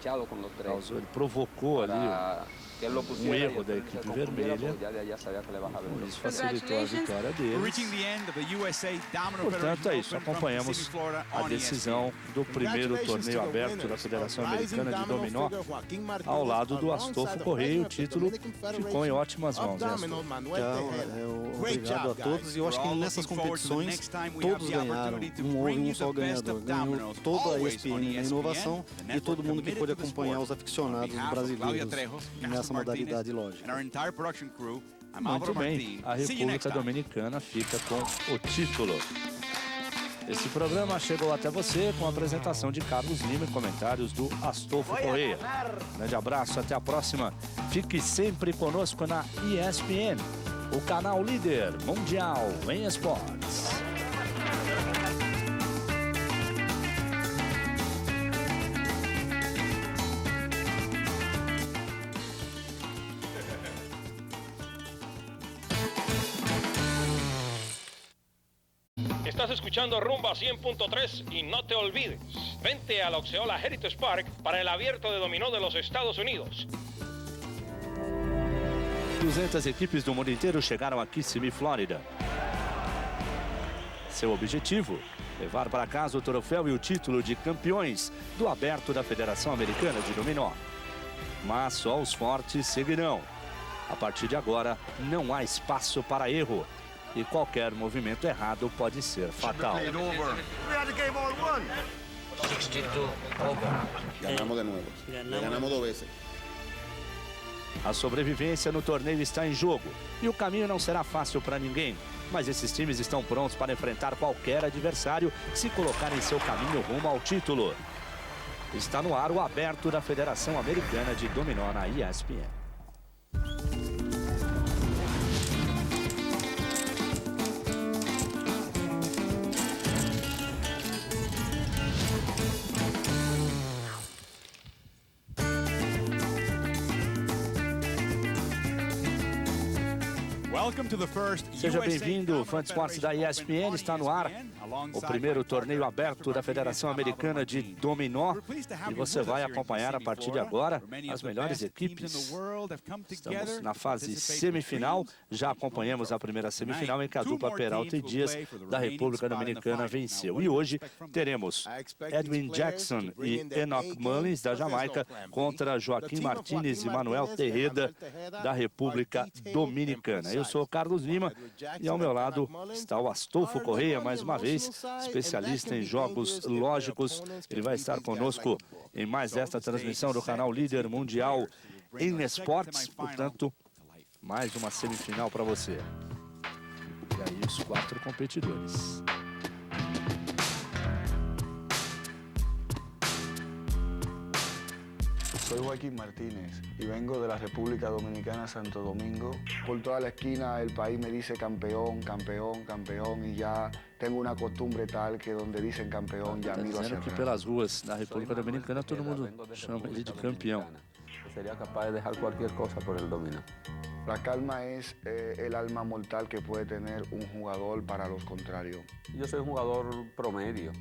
Causou, ele provocou ali um erro da equipe vermelha. Isso facilitou a vitória deles. Portanto, é isso. Acompanhamos a decisão do primeiro torneio aberto da Federação Americana de Dominó ao lado do Astolfo Correia. O título ficou em ótimas mãos. Obrigado a todos. E eu acho que nessas competições todos ganharam. Não houve um só ganhador. Ganhou toda a ESPN na inovação e todo mundo que pôde acompanhar os aficionados brasileiros nessa modalidade lógica. Muito bem, a República Dominicana fica com o título. Esse programa chegou até você com a apresentação de Carlos Lima e comentários do Astolfo Correia. Grande abraço, até a próxima. Fique sempre conosco na ESPN, o canal líder mundial em esportes. Estás escuchando Rumba 100.3 y no te olvides, vente al Oxeola Heritage Park para el abierto de dominó de los Estados Unidos. 200 equipes do mundo inteiro chegaram a Kissimmee, Flórida. Seu objetivo, levar para casa o troféu e o título de campeões do Aberto da Federação Americana de Dominó. Mas só os fortes seguirão. A partir de agora, não há espaço para erro. E qualquer movimento errado pode ser fatal. Ganamos de nuevo. Ganamos 2 vezes. A sobrevivência no torneio está em jogo. E o caminho não será fácil para ninguém. Mas esses times estão prontos para enfrentar qualquer adversário se colocar em seu caminho rumo ao título. Está no ar o Aberto da Federação Americana de Dominó na ESPN. Seja bem-vindo, fã de esportes da ESPN, está no ar o primeiro torneio aberto da Federação Americana de Dominó e você vai acompanhar a partir de agora as melhores equipes. Estamos na fase semifinal, já acompanhamos a primeira semifinal em que a dupla Peralta e Dias da República Dominicana venceu. E hoje teremos Edwin Jackson e Enoch Mullins da Jamaica contra Joaquim Martínez e Manuel Tejeda da República Dominicana. Eu sou Carlos Lima e ao meu lado está o Astolfo Correia, mais uma vez, especialista em jogos lógicos. Ele vai estar conosco em mais esta transmissão do canal Líder Mundial em Esportes. Portanto, mais uma semifinal para você. E aí os 4 competidores. Soy Joaquín Martínez y vengo de la República Dominicana, Santo Domingo. Por toda la esquina el país me dice campeón, campeón, campeón y ya tengo una costumbre tal que donde dicen campeón ya miro hacia atrás. Que pelas ruas da República Dominicana todo mundo chama ele de campeão. Sería capaz de dejar cualquier cosa por el dominó. La calma es el alma mortal que puede tener un jugador para los contrarios. Yo soy un jugador promedio.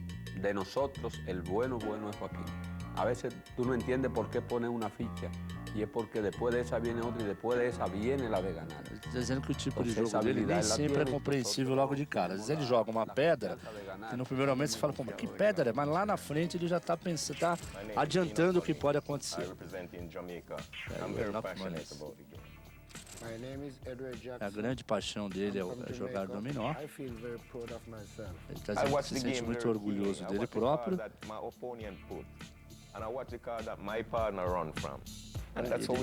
De nosotros, el bueno es Joaquín. A veces tú no entiendes por qué pones una ficha e é porque depois dessa viene outra e depois dessa viene la de ganar. Está dizendo que o tipo de jogo dele nem sempre é compreensível logo de cara. Às vezes ele joga uma pedra e no primeiro momento você fala, pô, que pedra é? Mas lá na frente ele já está pensando, está adiantando o que pode acontecer. A grande paixão dele é jogar dominó. Ele está dizendo que se sente muito orgulhoso dele próprio.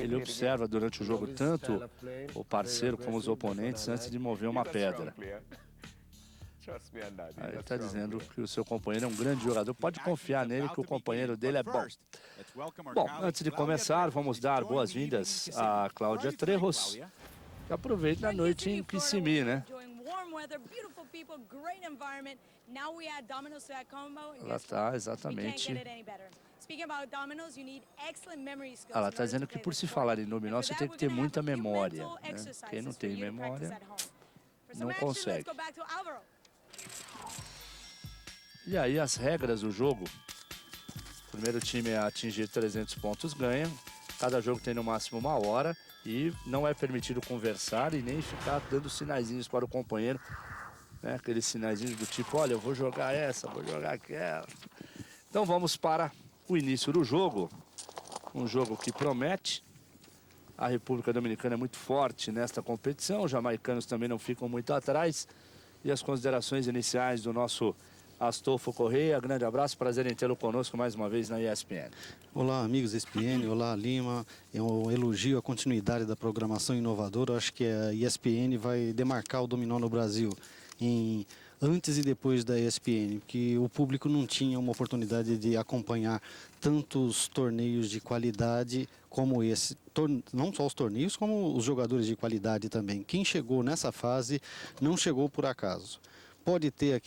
Ele observa durante o jogo tanto o parceiro como os oponentes antes de mover uma pedra. Aí ele está dizendo que o seu companheiro é um grande jogador. Pode confiar nele que o companheiro dele é bom. Bom, antes de começar, vamos dar boas-vindas a Cláudia Trejos. Que aproveite a noite em Kissimmee, né? Ela está exatamente... Ela está dizendo que por se falar em dominó, você tem que ter muita memória, né? Quem não tem memória não consegue. E aí as regras do jogo. O primeiro time a atingir 300 pontos ganha. Cada jogo tem no máximo 1 hora. E não é permitido conversar e nem ficar dando sinaizinhos para o companheiro. Né? Aqueles sinaizinhos do tipo, olha, eu vou jogar essa, vou jogar aquela. Então vamos para o início do jogo. Um jogo que promete. A República Dominicana é muito forte nesta competição. Os jamaicanos também não ficam muito atrás. E as considerações iniciais do nosso Astolfo Correia. Grande abraço, prazer em tê-lo conosco mais uma vez na ESPN. Olá, amigos da ESPN, olá, Lima. É um elogio à continuidade da programação inovadora. Eu acho que a ESPN vai demarcar o dominó no Brasil antes e depois da ESPN, que o público não tinha uma oportunidade de acompanhar tantos torneios de qualidade como esse. Não só os torneios, como os jogadores de qualidade também. Quem chegou nessa fase não chegou por acaso. Pode ter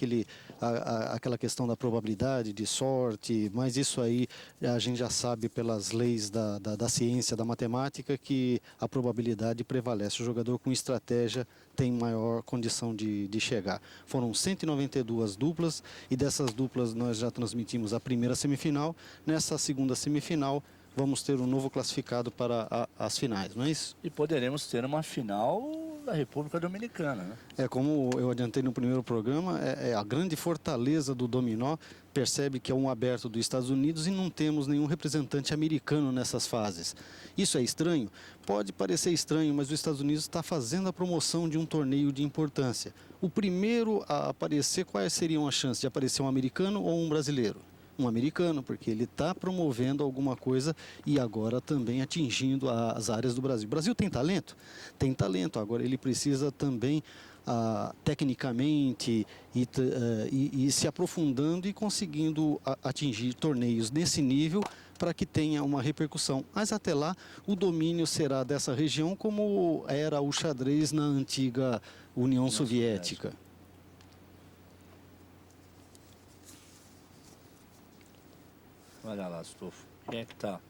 aquela questão da probabilidade, de sorte, mas isso aí a gente já sabe pelas leis da ciência, da matemática, que a probabilidade prevalece. O jogador com estratégia tem maior condição de chegar. Foram 192 duplas e dessas duplas nós já transmitimos a primeira semifinal. Nessa segunda semifinal vamos ter um novo classificado para as finais, não é isso? E poderemos ter uma final da República Dominicana, né? Como eu adiantei no primeiro programa, a grande fortaleza do dominó. Percebe que é um aberto dos Estados Unidos e não temos nenhum representante americano nessas fases. Isso é estranho? Pode parecer estranho, mas os Estados Unidos está fazendo a promoção de um torneio de importância. O primeiro a aparecer, quais seriam as chances de aparecer um americano ou um brasileiro? Um americano, porque ele está promovendo alguma coisa e agora também atingindo as áreas do Brasil. O Brasil tem talento? Tem talento. Agora ele precisa também tecnicamente e se aprofundando e conseguindo atingir torneios nesse nível para que tenha uma repercussão. Mas até lá o domínio será dessa região como era o xadrez na antiga União Soviética. Olha lá, Astolfo, quem é que está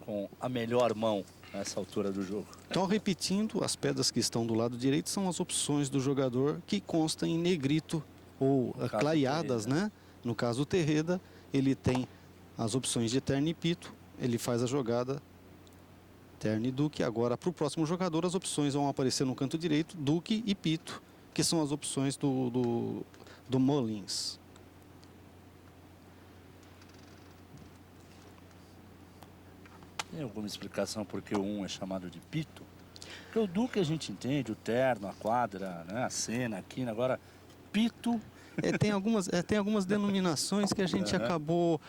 com a melhor mão nessa altura do jogo? Então, repetindo, as pedras que estão do lado direito são as opções do jogador que constam em negrito ou clareadas, né? No caso, o Terreda, ele tem as opções de terno e pito, ele faz a jogada terno e duque. Agora, para o próximo jogador, as opções vão aparecer no canto direito, duque e pito, que são as opções do Mullins. Tem alguma explicação por que o 1 é chamado de pito? Porque o duque a gente entende, o terno, a quadra, né, a cena, a quina. Agora, pito... Tem algumas denominações que a gente acabou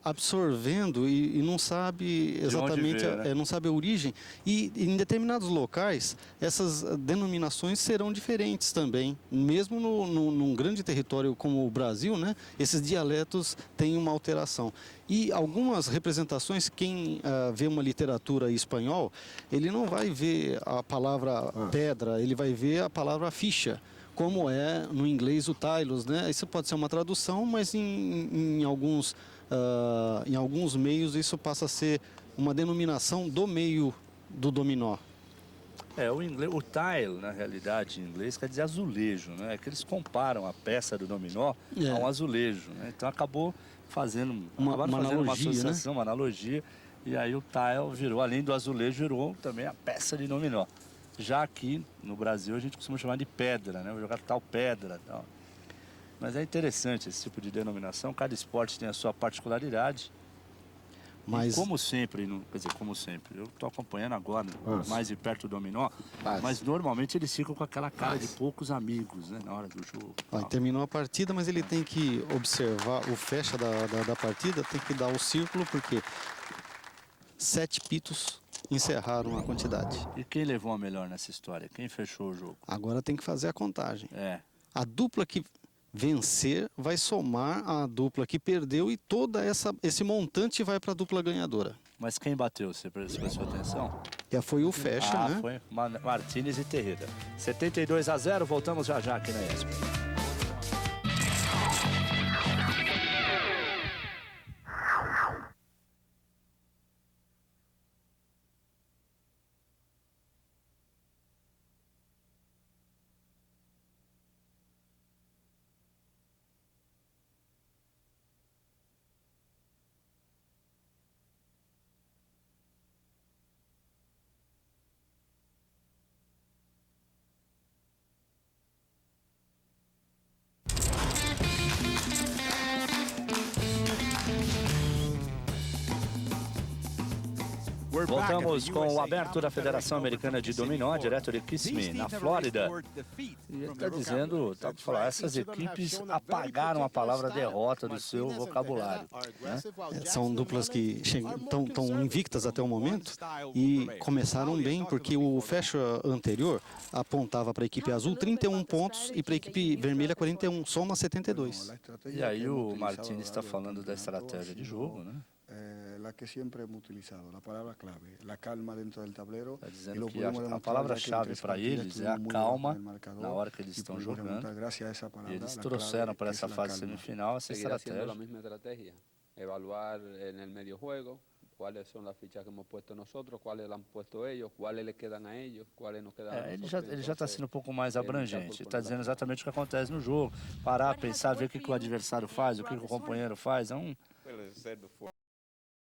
absorvendo e não sabe exatamente, não sabe a origem. E em determinados locais, essas denominações serão diferentes também. Mesmo num grande território como o Brasil, né, esses dialetos têm uma alteração. E algumas representações, quem vê uma literatura em espanhol, ele não vai ver a palavra pedra, ele vai ver a palavra ficha, como é no inglês o tiles, né? Isso pode ser uma tradução, mas em alguns meios isso passa a ser uma denominação do meio do dominó. O tile, na realidade, em inglês, quer dizer azulejo, né? É que eles comparam a peça do dominó a um azulejo, né? Então acabou fazendo uma associação, uma analogia, e aí o tile virou, além do azulejo, virou também a peça de dominó. Já aqui no Brasil a gente costuma chamar de pedra, né? Vou jogar tal pedra, tal. Mas é interessante esse tipo de denominação, cada esporte tem a sua particularidade. Mas como sempre, eu estou acompanhando agora mais de perto o dominó, mas normalmente eles ficam com aquela cara de poucos amigos, né, na hora do jogo. Terminou a partida, mas ele tem que observar o fecha da partida, tem que dar o círculo, porque 7 pitos encerraram a quantidade. E quem levou a melhor nessa história? Quem fechou o jogo? Agora tem que fazer a contagem. A dupla que vencer vai somar a dupla que perdeu e toda esse montante vai para a dupla ganhadora. Mas quem bateu? Você prestou atenção? Foi o fecha, né? Foi Martínez e Terreda. 72-0, voltamos já aqui na ESPN. Voltamos com o aberto da Federação Americana de Dominó, direto de Kissimmee, na Flórida. E ele está dizendo, essas equipes apagaram a palavra derrota do seu vocabulário. Né? São duplas que estão invictas até o momento e começaram bem, porque o fecha anterior apontava para a equipe azul 31 pontos e para a equipe vermelha 41, soma 72. E aí o Martínez está falando da estratégia de jogo, né? La que siempre hemos utilizado, la palabra clave, la calma dentro del tablero. Está dizendo que a palavra-chave para eles é a calma na hora que eles estão jogando. Eles trouxeram para essa fase semifinal essa estratégia. A mesma estratégia, evaluar en el medio juego, cuáles son las fichas que hemos puesto nosotros, cuáles han puesto ellos, cuáles le quedan a ellos, cuáles nos quedan a nosotros. Ele já está sendo um pouco mais abrangente, está dizendo exatamente o que acontece no jogo, parar, pensar, ver o que o adversário faz, o que o companheiro faz,